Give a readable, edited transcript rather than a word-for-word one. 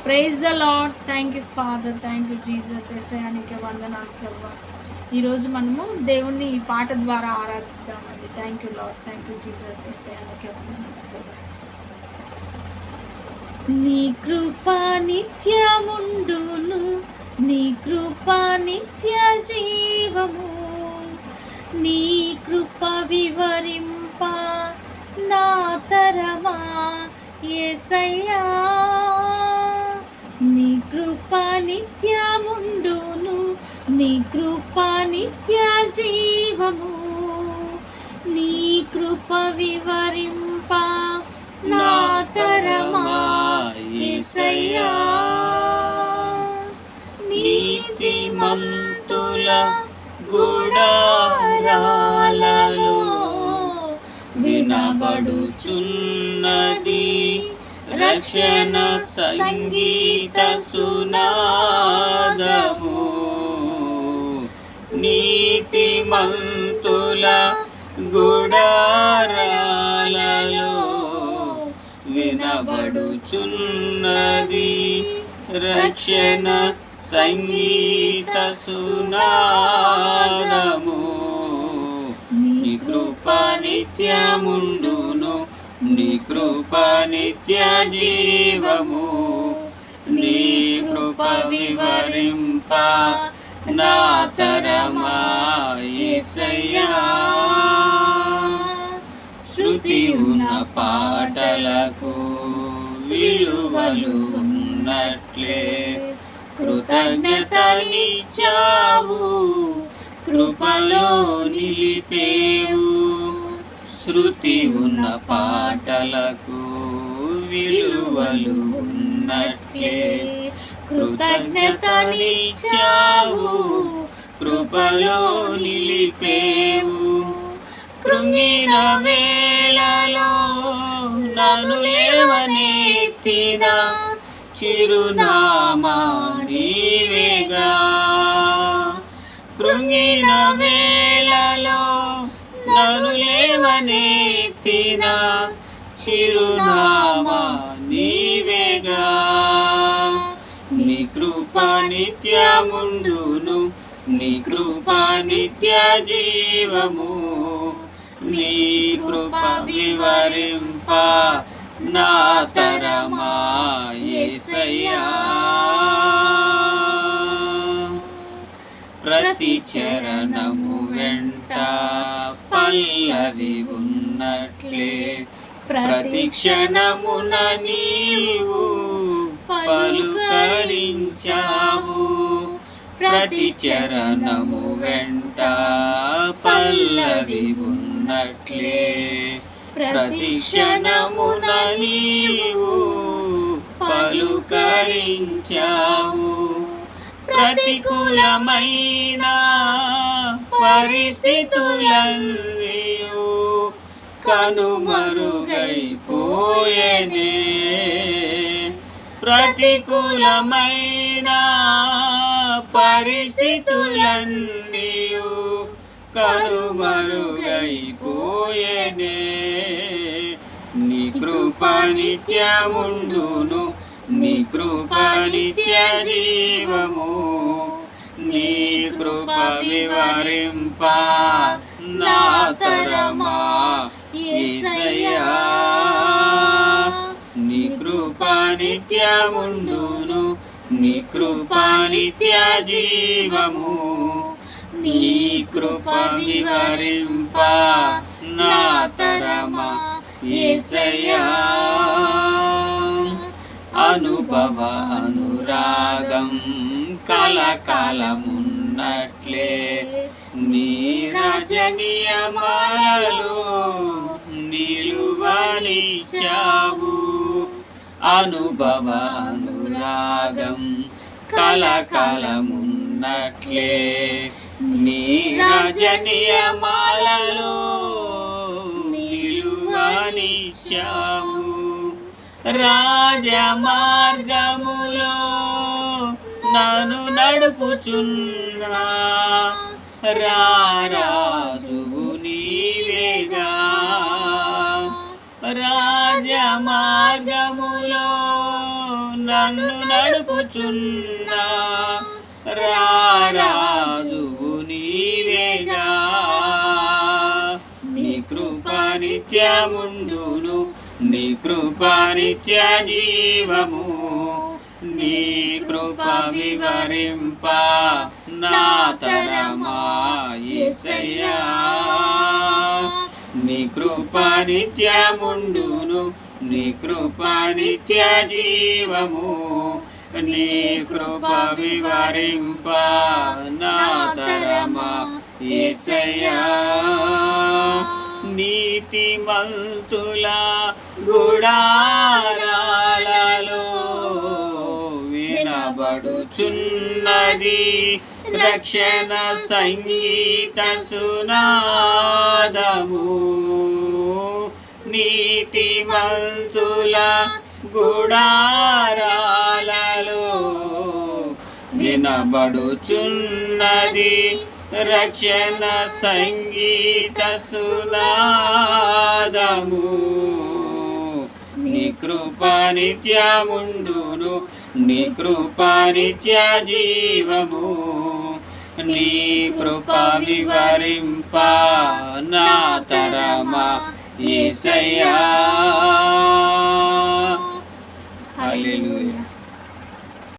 Praise the Lord. Thank you Father, thank you Jesus. యేసయ్యానికి వందనాలు ప్రభువా. ఈరోజు మనము దేవుణ్ణి ఈ పాట ద్వారా ఆరాధిద్దామండి. Thank you Lord, thank you Jesus. యేసయ్యానికి వందనాలు ప్రభువా. నీ కృప నిత్యముండును, నీ కృప నిత్య జీవము, నీ కృప వివరింప నా తరమా యేసయ్యా. నీ కృప నిత్యముండును, నీ కృప నిత్య జీవము, నీ కృప వివరింప నా తరమా యేసయ్యా. నీతిమంతుల గుడారాలలో వినబడుచున్నది రక్షణ సంగీత సునాదము. నీతిమంతుల గుడారాలలో వినబడుచున్నది రక్షణ సంగీత సునాదము. నీ కృప నిత్యముండును, నీ కృప నిత్య జీవము, నీ కృప వివరింప నా తరమా యేసయ్యా. శృతి ఉన్న పాటలకు విలువలు ఉన్నట్లే కృతజ్ఞతనిచ్చావు, కృపలో నిలిపేవు. శృతి ఉన్న పాటలకు విలువలు ఉన్నట్లే కృతజ్ఞతనిచ్చావు, కృపలో నిలిపేవు. కృంగిన వేళలో నన్ను లేవనెత్తిన చిరునామా నీవేగా. కృంగిన వేళలో నన్ను లేవనెత్తిన చిరునామా నీవేగా. నీ కృప నిత్యముండును, నీ కృప నిత్య జీవము, నీ కృప వివరింప నా తరమా యేసయ్యా. ప్రతి చరణము వెంట పల్లవి ఉన్నట్లే ప్రతి క్షణమున నీవు పలుకరించావు. ప్రతి చరణము వెంట పల్లవి ఉన్నట్లే ప్రతి క్షణమున నీవు పలుకరించావు. ప్రతికూలమైన పరిస్థితులన్నీయు కనుమరుగైపోయేనే. ప్రతికూలమైన పరిస్థితులన్నీయు కనుమరుగైపోయేనే. నీ కృప నిత్యముండును, నీ కృప నిత్య జీవము, నీ కృప వివరింప నా తరమా యేసయ్యా. నీ కృప నిత్యముండును, నీ కృప నిత్య జీవము, నీ కృప వివరింప నా తరమా యేసయ్యా. అనుభవ అనురాగం కలకాలమున్నట్లే నీ రజనీయమాలలో నిలువనిచ్చావు. అనుభవ అనురాగం కలకాలమున్నట్లే నీ రజనీయమాలలో నిలువనిచ్చావు. రాజమార్గములో నన్ను నడుపుచున్నా రారాజువు నీవేగా. రాజమార్గములో నన్ను నడుపుచున్నా రారాజువు నీవేగా నీ కృప నిత్యముండును నీ కృప నిత్య జీవము నీ కృప వివరింప నా తరమా యేసయ్యా నీ కృప నిత్యముండును నీ కృప నిత్య జీవము నీ కృప వివరింప నా తరమా యేసయ్యా నీతిమంతుల గుడారాలలో వినబడుచున్నది రక్షణ సంగీత సునాదము నీతిమంతుల గుడారాలలో వినబడుచున్నది రక్షణ సంగీత సునాదము నీ కృప నిత్యముండును నీ కృప నిత్య జీవము నీ కృప వివరింప నా తరమా యేసయ్యా